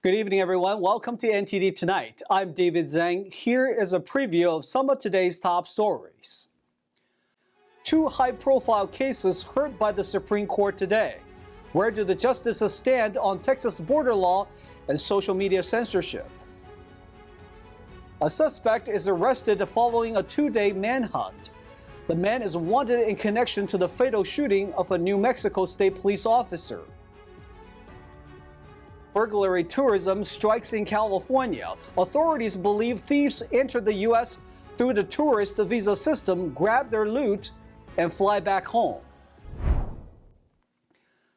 Good evening, everyone. Welcome to NTD Tonight. I'm David Zhang. Here is a preview of some of today's top stories. Two high-profile cases heard by the Supreme Court today. Where do the justices stand on Texas border law and social media censorship? A suspect is arrested following a two-day manhunt. The man is wanted in connection to the fatal shooting of a New Mexico State police officer. Burglary tourism strikes in California. Authorities believe thieves enter the U.S. through the tourist visa system, grab their loot, and fly back home.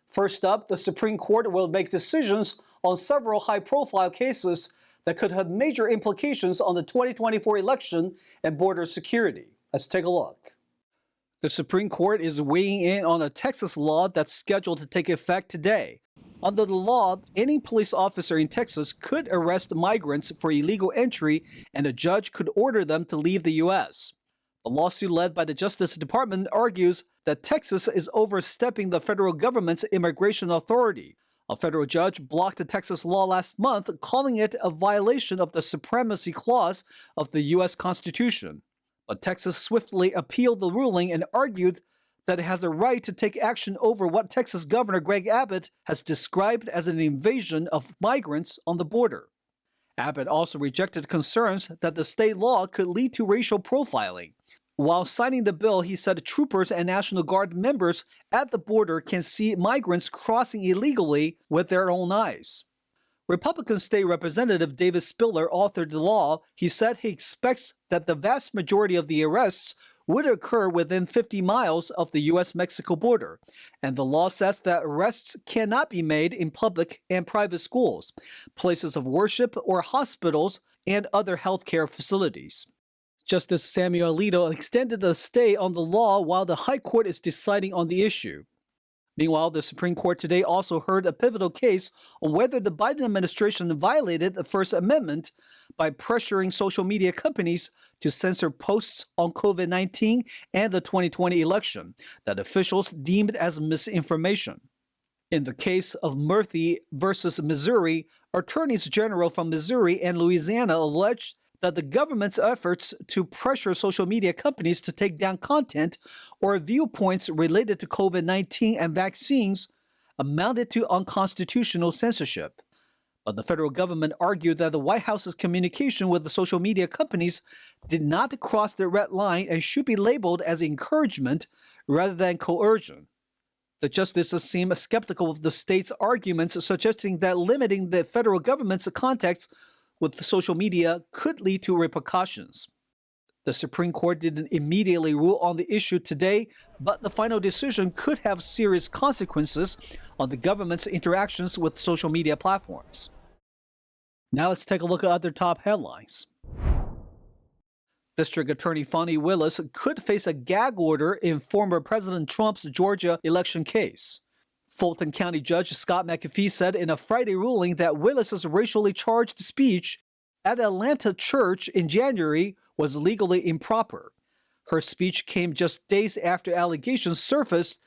First up, the Supreme Court will make decisions on several high-profile cases that could have major implications on the 2024 election and border security. Let's take a look. The Supreme Court is weighing in on a Texas law that's scheduled to take effect today. Under the law, any police officer in Texas could arrest migrants for illegal entry, and a judge could order them to leave the U.S. The lawsuit led by the Justice Department argues that Texas is overstepping the federal government's immigration authority. A federal judge blocked the Texas law last month, calling it a violation of the Supremacy Clause of the U.S. Constitution. But Texas swiftly appealed the ruling and argued that it has a right to take action over what Texas Governor Greg Abbott has described as an invasion of migrants on the border. Abbott also rejected concerns that the state law could lead to racial profiling. While signing the bill, he said troopers and National Guard members at the border can see migrants crossing illegally with their own eyes. Republican State Representative David Spiller authored the law. He said he expects that the vast majority of the arrests would occur within 50 miles of the U.S.-Mexico border, and the law says that arrests cannot be made in public and private schools, places of worship, or hospitals and other healthcare facilities. Justice Samuel Alito extended the stay on the law while the High Court is deciding on the issue. Meanwhile, the Supreme Court today also heard a pivotal case on whether the Biden administration violated the First Amendment by pressuring social media companies to censor posts on COVID-19 and the 2020 election that officials deemed as misinformation. In the case of Murphy versus Missouri, attorneys general from Missouri and Louisiana alleged that the government's efforts to pressure social media companies to take down content or viewpoints related to COVID-19 and vaccines amounted to unconstitutional censorship. But the federal government argued that the White House's communication with the social media companies did not cross the red line and should be labeled as encouragement rather than coercion. The justices seem skeptical of the state's arguments, suggesting that limiting the federal government's contacts with the social media could lead to repercussions. The Supreme Court didn't immediately rule on the issue today, but the final decision could have serious consequences on the government's interactions with social media platforms. Now let's take a look at other top headlines. District Attorney Fani Willis could face a gag order in former President Trump's Georgia election case. Fulton County Judge Scott McAfee said in a Friday ruling that Willis's racially charged speech at Atlanta church in January was legally improper. Her speech came just days after allegations surfaced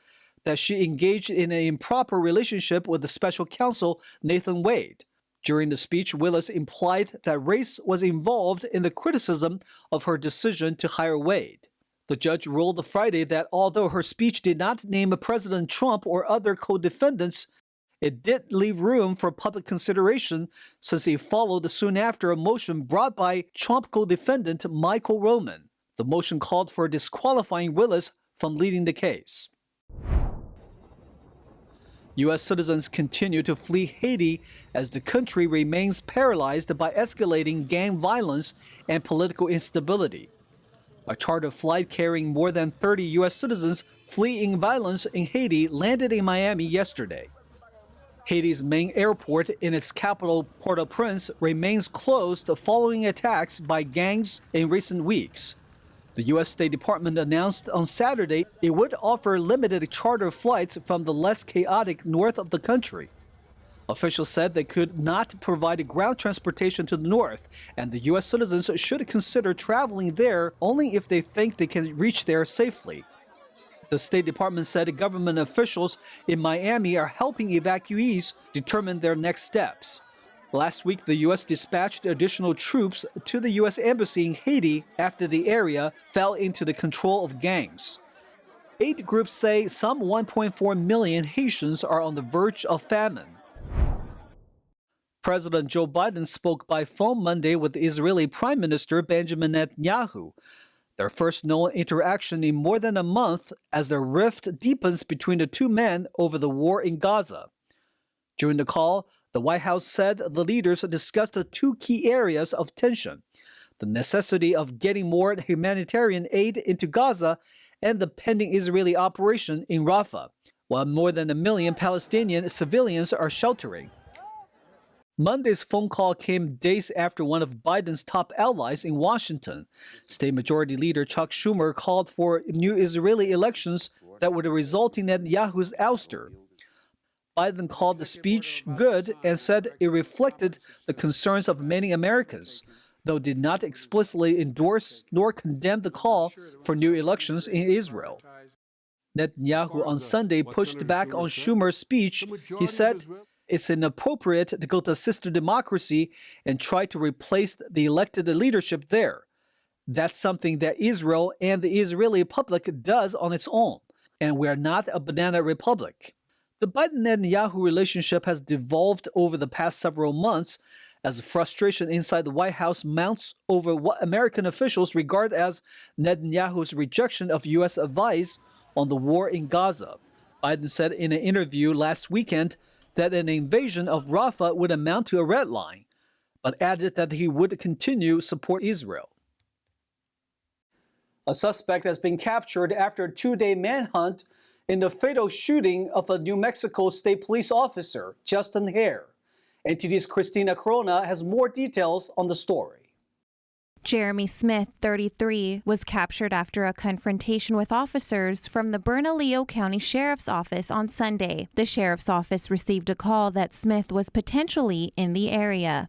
that she engaged in an improper relationship with the special counsel Nathan Wade. During the speech, Willis implied that race was involved in the criticism of her decision to hire Wade. The judge ruled Friday that although her speech did not name President Trump or other co-defendants, it did leave room for public consideration since it followed soon after a motion brought by Trump co-defendant Michael Roman. The motion called for disqualifying Willis from leading the case. U.S. citizens continue to flee Haiti as the country remains paralyzed by escalating gang violence and political instability. A charter flight carrying more than 30 U.S. citizens fleeing violence in Haiti landed in Miami yesterday. Haiti's main airport in its capital, Port-au-Prince, remains closed following attacks by gangs in recent weeks. The U.S. State Department announced on Saturday it would offer limited charter flights from the less chaotic north of the country. Officials said they could not provide ground transportation to the north, and the U.S. citizens should consider traveling there only if they think they can reach there safely. The State Department said government officials in Miami are helping evacuees determine their next steps. Last week, the U.S. dispatched additional troops to the U.S. Embassy in Haiti after the area fell into the control of gangs. Aid groups say some 1.4 million Haitians are on the verge of famine. President Joe Biden spoke by phone Monday with Israeli Prime Minister Benjamin Netanyahu, their first known interaction in more than a month as the rift deepens between the two men over the war in Gaza. During the call, the White House said the leaders discussed the two key areas of tension: the necessity of getting more humanitarian aid into Gaza and the pending Israeli operation in Rafah, while more than 1 million Palestinian civilians are sheltering. Monday's phone call came days after one of Biden's top allies in Washington, State Majority Leader Chuck Schumer, called for new Israeli elections that would result in Netanyahu's ouster. Biden called the speech good and said it reflected the concerns of many Americans, though did not explicitly endorse nor condemn the call for new elections in Israel. Netanyahu on Sunday pushed back on Schumer's speech. He said it's inappropriate to go to sister democracy and try to replace the elected leadership there. That's something that Israel and the Israeli public does on its own, and we are not a banana republic. The Biden-Netanyahu relationship has devolved over the past several months as frustration inside the White House mounts over what American officials regard as Netanyahu's rejection of U.S. advice on the war in Gaza. Biden said in an interview last weekend that an invasion of Rafah would amount to a red line, but added that he would continue support Israel. A suspect has been captured after a 2-day manhunt in the fatal shooting of a New Mexico State police officer, Justin Hare. NTD's Christina Corona has more details on the story. Jeremy Smith, 33, was captured after a confrontation with officers from the Bernalillo County Sheriff's Office on Sunday. The Sheriff's Office received a call that Smith was potentially in the area.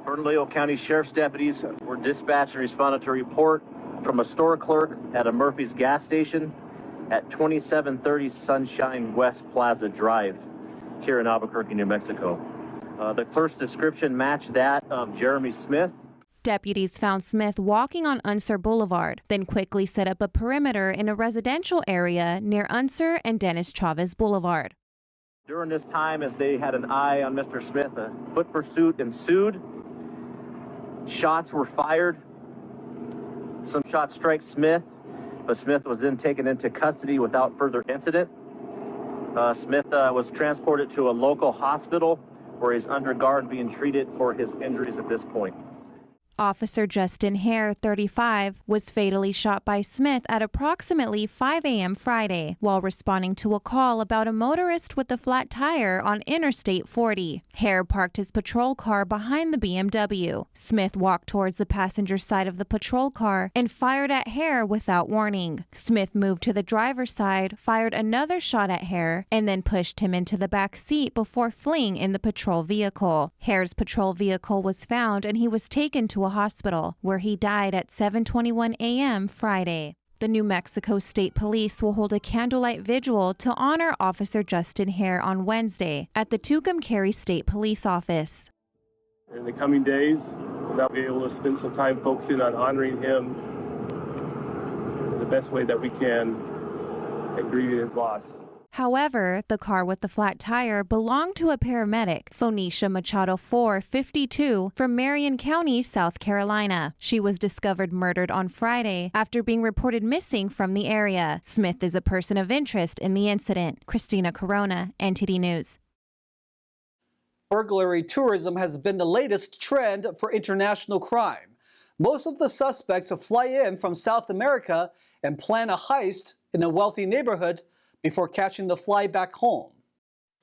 Bernalillo County Sheriff's deputies were dispatched and responded to a report from a store clerk at a Murphy's gas station at 2730 Sunshine West Plaza Drive here in Albuquerque, New Mexico. The clerk's description matched that of Jeremy Smith. Deputies found Smith walking on Unser Boulevard, then quickly set up a perimeter in a residential area near Unser and Dennis Chavez Boulevard. During this time, as they had an eye on Mr. Smith, a foot pursuit ensued. Shots were fired. Some shots strike Smith, but Smith was then taken into custody without further incident. Smith was transported to a local hospital where he's under guard being treated for his injuries at this point. Officer Justin Hare, 35, was fatally shot by Smith at approximately 5 a.m. Friday while responding to a call about a motorist with a flat tire on Interstate 40. Hare parked his patrol car behind the BMW. Smith walked towards the passenger side of the patrol car and fired at Hare without warning. Smith moved to the driver's side, fired another shot at Hare, and then pushed him into the back seat before fleeing in the patrol vehicle. Hare's patrol vehicle was found and he was taken to a hospital, where he died at 7:21 a.m. Friday. The New Mexico State Police will hold a candlelight vigil to honor Officer Justin Hare on Wednesday at the Tucumcari State Police Office. In the coming days, we'll be able to spend some time focusing on honoring him the best way that we can and grieving his loss. However, the car with the flat tire belonged to a paramedic, Phoenicia Machado IV, 52, from Marion County, South Carolina. She was discovered murdered on Friday after being reported missing from the area. Smith is a person of interest in the incident. Christina Corona, NTD News. Burglary tourism has been the latest trend for international crime. Most of the suspects fly in from South America and plan a heist in a wealthy neighborhood before catching the flight back home.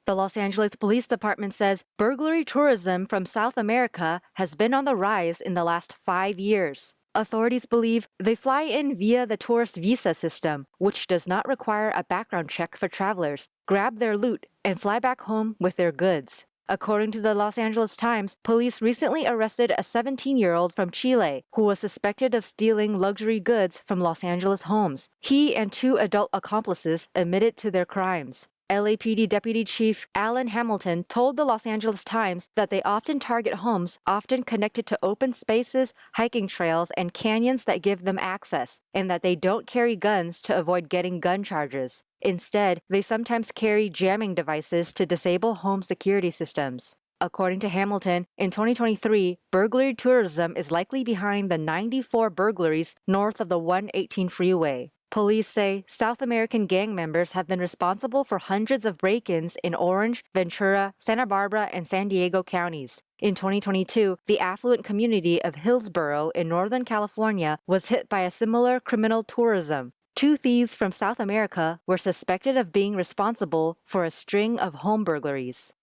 The Los Angeles Police Department says burglary tourism from South America has been on the rise in the last 5 years. Authorities believe they fly in via the tourist visa system, which does not require a background check for travelers, grab their loot, and fly back home with their goods. According to the Los Angeles Times, police recently arrested a 17-year-old from Chile who was suspected of stealing luxury goods from Los Angeles homes. He and 2 adult accomplices admitted to their crimes. LAPD Deputy Chief Alan Hamilton told the Los Angeles Times that they often target homes often connected to open spaces, hiking trails, and canyons that give them access, and that they don't carry guns to avoid getting gun charges. Instead, they sometimes carry jamming devices to disable home security systems. According to Hamilton, in 2023, burglary tourism is likely behind the 94 burglaries north of the 118 freeway. Police say South American gang members have been responsible for hundreds of break-ins in Orange, Ventura, Santa Barbara, and San Diego counties. In 2022, the affluent community of Hillsborough in Northern California was hit by a similar criminal tourism. 2 thieves from South America were suspected of being responsible for a string of home burglaries.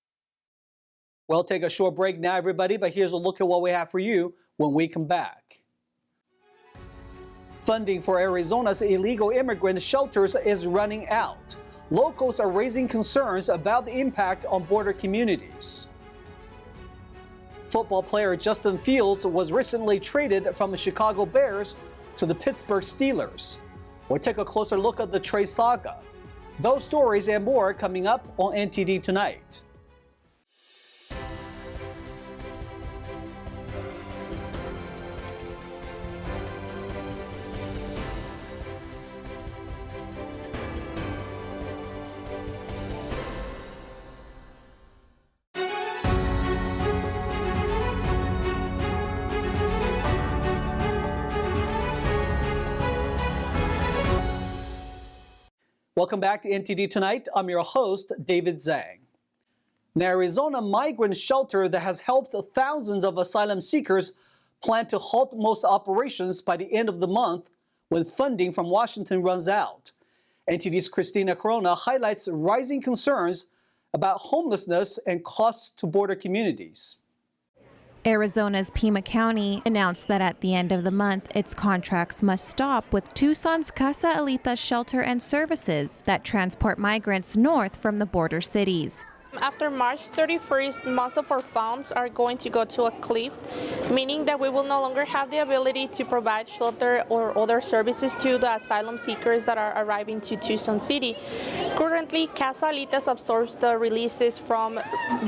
We'll take a short break now, everybody, but here's a look at what we have for you when we come back. Funding for Arizona's illegal immigrant shelters is running out. Locals are raising concerns about the impact on border communities. Football player Justin Fields was recently traded from the Chicago Bears to the Pittsburgh Steelers. We'll take a closer look at the trade saga. Those stories and more coming up on NTD Tonight. Welcome back to NTD Tonight. I'm your host, David Zhang. An Arizona migrant shelter that has helped thousands of asylum seekers plan to halt most operations by the end of the month when funding from Washington runs out. NTD's Christina Corona highlights rising concerns about homelessness and costs to border communities. Arizona's Pima County announced that at the end of the month, its contracts must stop with Tucson's Casa Elita shelter and services that transport migrants north from the border cities. After March 31st, most of our funds are going to go to a cliff, meaning that we will no longer have the ability to provide shelter or other services to the asylum seekers that are arriving to Tucson City. Currently, Casa Alitas absorbs the releases from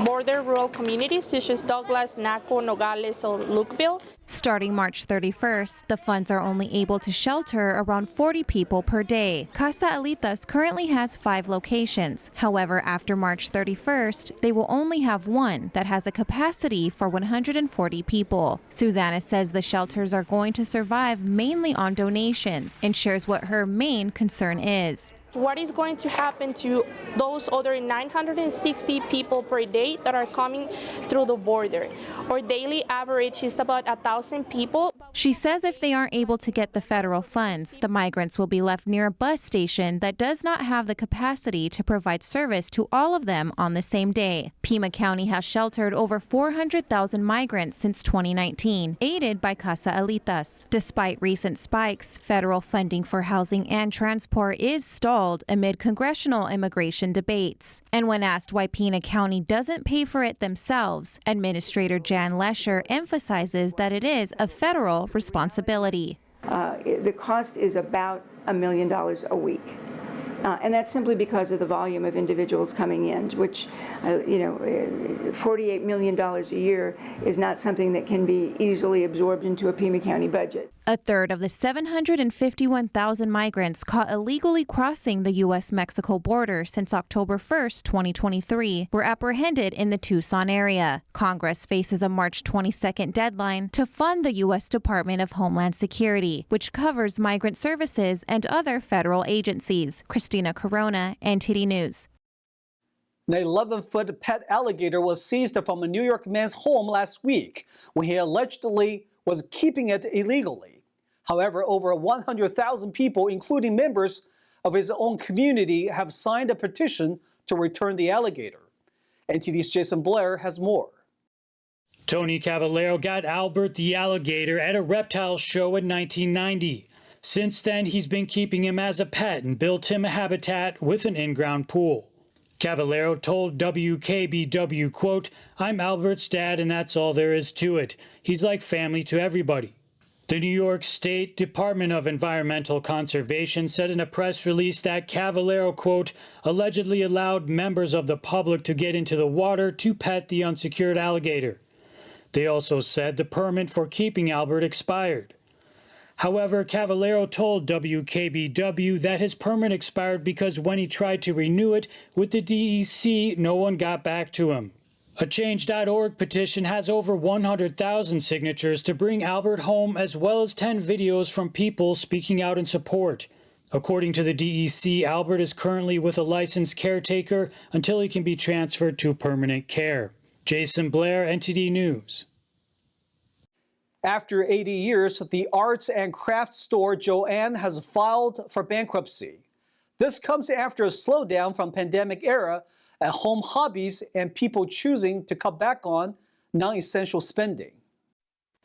border rural communities such as Douglas, Naco, Nogales, or Lukeville. Starting March 31st, the funds are only able to shelter around 40 people per day. Casa Alitas currently has 5 locations. However, after March 31st, they will only have one that has a capacity for 140 people. Susanna says the shelters are going to survive mainly on donations and shares what her main concern is. What is going to happen to those other 960 people per day that are coming through the border? Our daily average is about 1,000 people. She says if they aren't able to get the federal funds, the migrants will be left near a bus station that does not have the capacity to provide service to all of them on the same day. Pima County has sheltered over 400,000 migrants since 2019, aided by Casa Alitas. Despite recent spikes, federal funding for housing and transport is stalled amid congressional immigration debates. And when asked why Pima County doesn't pay for it themselves, Administrator Jan Lesher emphasizes that it is a federal responsibility. The cost is about $1 million a week. And that's simply because of the volume of individuals coming in, which, $48 million a year is not something that can be easily absorbed into a Pima County budget. A third of the 751,000 migrants caught illegally crossing the U.S.-Mexico border since October 1st, 2023, were apprehended in the Tucson area. Congress faces a March 22nd deadline to fund the U.S. Department of Homeland Security, which covers migrant services and other federal agencies. Christina Corona, NTD News. An 11-foot pet alligator was seized from a New York man's home last week when he allegedly was keeping it illegally. However, over 100,000 people, including members of his own community, have signed a petition to return the alligator. NTD's Jason Blair has more. Tony Cavallero got Albert the alligator at a reptile show in 1990. Since then, he's been keeping him as a pet and built him a habitat with an in-ground pool. Cavallero told WKBW, quote, "I'm Albert's dad and that's all there is to it. He's like family to everybody." The New York State Department of Environmental Conservation said in a press release that Cavallero, quote, allegedly allowed members of the public to get into the water to pet the unsecured alligator. They also said the permit for keeping Albert expired. However, Cavallero told WKBW that his permit expired because when he tried to renew it with the DEC, no one got back to him. A Change.org petition has over 100,000 signatures to bring Albert home, as well as 10 videos from people speaking out in support. According to the DEC, Albert is currently with a licensed caretaker until he can be transferred to permanent care. Jason Blair, NTD News. After 80 years, the arts and crafts store Joann has filed for bankruptcy. This comes after a slowdown from pandemic era at home hobbies and people choosing to cut back on non-essential spending.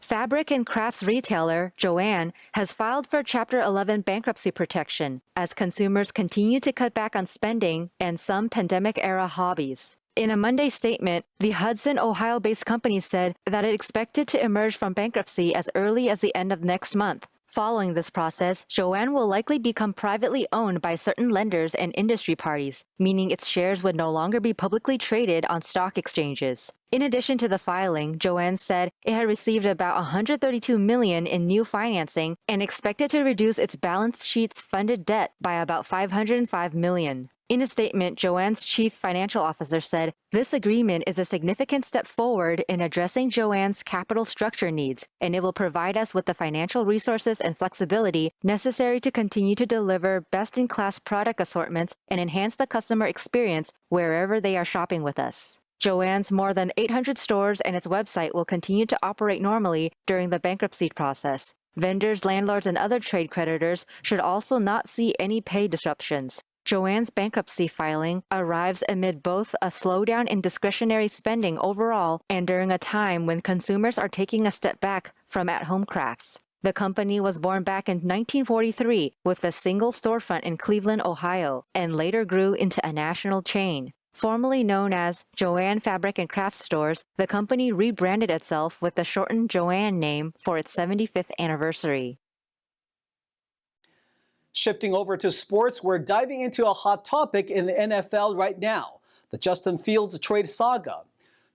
Fabric and crafts retailer Joann has filed for Chapter 11 bankruptcy protection as consumers continue to cut back on spending and some pandemic-era hobbies. In a Monday statement, the Hudson, Ohio-based company said that it expected to emerge from bankruptcy as early as the end of next month. Following this process, Joann will likely become privately owned by certain lenders and industry parties, meaning its shares would no longer be publicly traded on stock exchanges. In addition to the filing, Joann said it had received about $132 million in new financing and expected to reduce its balance sheet's funded debt by about $505 million. In a statement, Joann's chief financial officer said, "This agreement is a significant step forward in addressing Joann's capital structure needs, and it will provide us with the financial resources and flexibility necessary to continue to deliver best-in-class product assortments and enhance the customer experience wherever they are shopping with us." Joann's more than 800 stores and its website will continue to operate normally during the bankruptcy process. Vendors, landlords, and other trade creditors should also not see any pay disruptions. Joann's bankruptcy filing arrives amid both a slowdown in discretionary spending overall and during a time when consumers are taking a step back from at-home crafts. The company was born back in 1943 with a single storefront in Cleveland, Ohio, and later grew into a national chain. Formerly known as Joann Fabric and Craft Stores, the company rebranded itself with the shortened Joann name for its 75th anniversary. Shifting over to sports, we're diving into a hot topic in the NFL right now, the Justin Fields trade saga.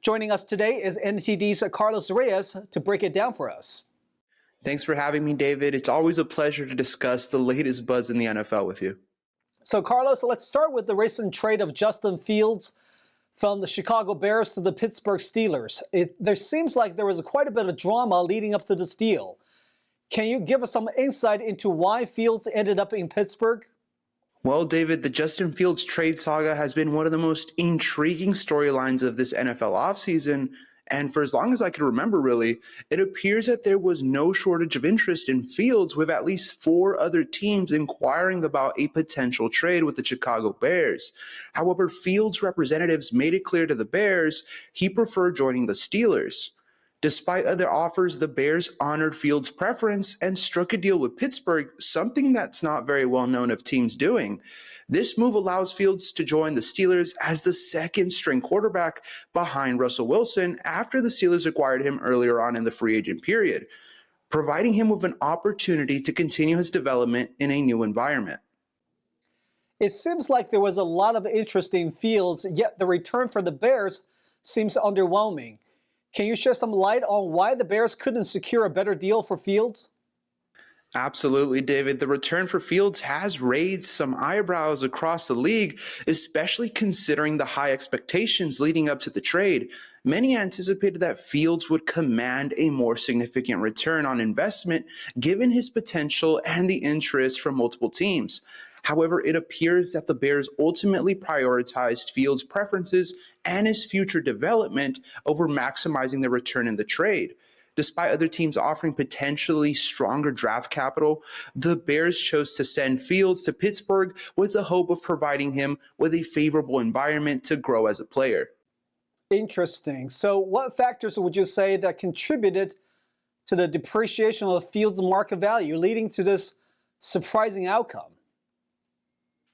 Joining us today is NTD's Carlos Reyes to break it down for us. Thanks for having me, David. It's always a pleasure to discuss the latest buzz in the NFL with you. So, Carlos, let's start with the recent trade of Justin Fields from the Chicago Bears to the Pittsburgh Steelers. There seems like there was quite a bit of drama leading up to this deal. Can you give us some insight into why Fields ended up in Pittsburgh? Well, David, the Justin Fields trade saga has been one of the most intriguing storylines of this NFL offseason. And for as long as I can remember, really, it appears that there was no shortage of interest in Fields, with at least 4 other teams inquiring about a potential trade with the Chicago Bears. However, Fields' representatives made it clear to the Bears he preferred joining the Steelers. Despite other offers, the Bears honored Fields' preference and struck a deal with Pittsburgh, something that's not very well known of teams doing. This move allows Fields to join the Steelers as the second-string quarterback behind Russell Wilson after the Steelers acquired him earlier on in the free agent period, providing him with an opportunity to continue his development in a new environment. It seems like there was a lot of interest in Fields, yet the return for the Bears seems underwhelming. Can you shed some light on why the Bears couldn't secure a better deal for Fields? Absolutely, David. The return for Fields has raised some eyebrows across the league, especially considering the high expectations leading up to the trade. Many anticipated that Fields would command a more significant return on investment given his potential and the interest from multiple teams. However, it appears that the Bears ultimately prioritized Fields' preferences and his future development over maximizing the return in the trade. Despite other teams offering potentially stronger draft capital, the Bears chose to send Fields to Pittsburgh with the hope of providing him with a favorable environment to grow as a player. Interesting. So what factors would you say that contributed to the depreciation of Fields' market value, leading to this surprising outcome?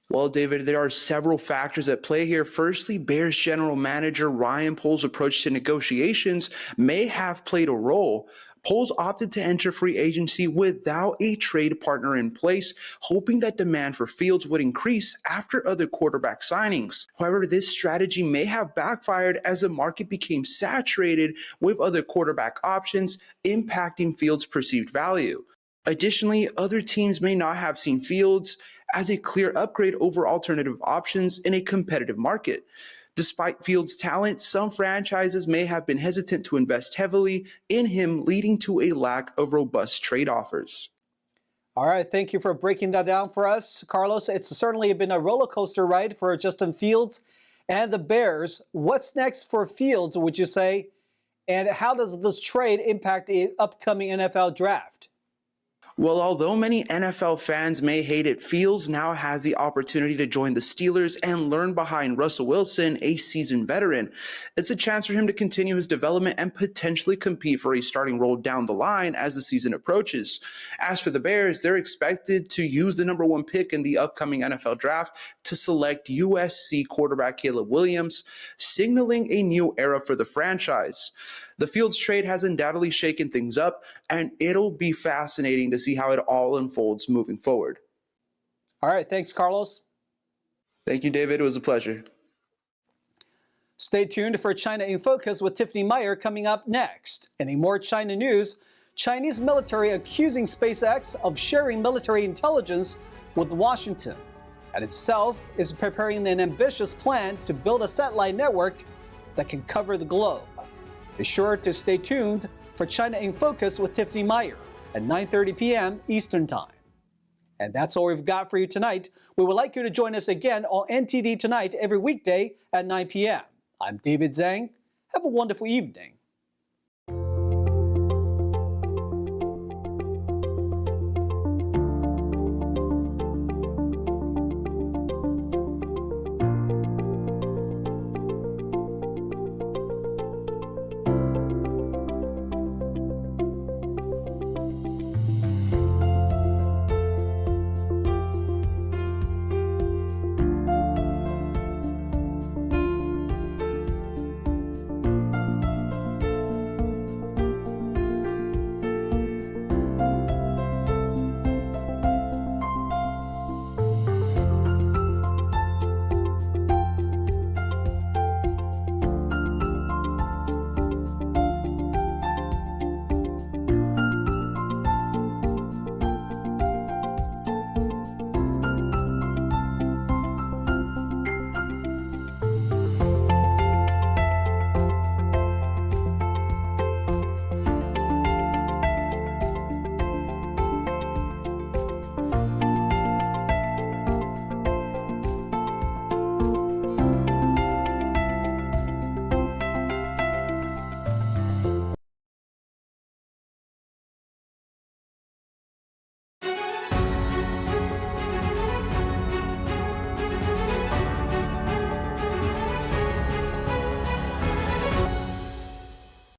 Well, David, there are several factors at play here. Firstly, Bears general manager Ryan Poles' approach to negotiations may have played a role. Poles opted to enter free agency without a trade partner in place, hoping that demand for Fields would increase after other quarterback signings. However, this strategy may have backfired as the market became saturated with other quarterback options, impacting Fields' perceived value. Additionally, other teams may not have seen Fields as a clear upgrade over alternative options in a competitive market. Despite Fields' talent, some franchises may have been hesitant to invest heavily in him, leading to a lack of robust trade offers. All right, thank you for breaking that down for us, Carlos. It's certainly been a roller coaster ride for Justin Fields and the Bears. What's next for Fields, would you say? And how does this trade impact the upcoming NFL draft? Well, although many NFL fans may hate it, Fields now has the opportunity to join the Steelers and learn behind Russell Wilson, a seasoned veteran. It's a chance for him to continue his development and potentially compete for a starting role down the line as the season approaches. As for the Bears, they're expected to use the #1 pick in the upcoming NFL draft to select USC quarterback Caleb Williams, signaling a new era for the franchise. The Fields trade has undoubtedly shaken things up, and it'll be fascinating to see how it all unfolds moving forward. All right, thanks, Carlos. Thank you, David. It was a pleasure. Stay tuned for China in Focus with Tiffany Meyer coming up next. And in more China news, Chinese military accusing SpaceX of sharing military intelligence with Washington, and itself is preparing an ambitious plan to build a satellite network that can cover the globe. Be sure to stay tuned for China in Focus with Tiffany Meyer at 9:30 p.m. Eastern Time. And that's all we've got for you tonight. We would like you to join us again on NTD Tonight every weekday at 9 p.m. I'm David Zhang. Have a wonderful evening.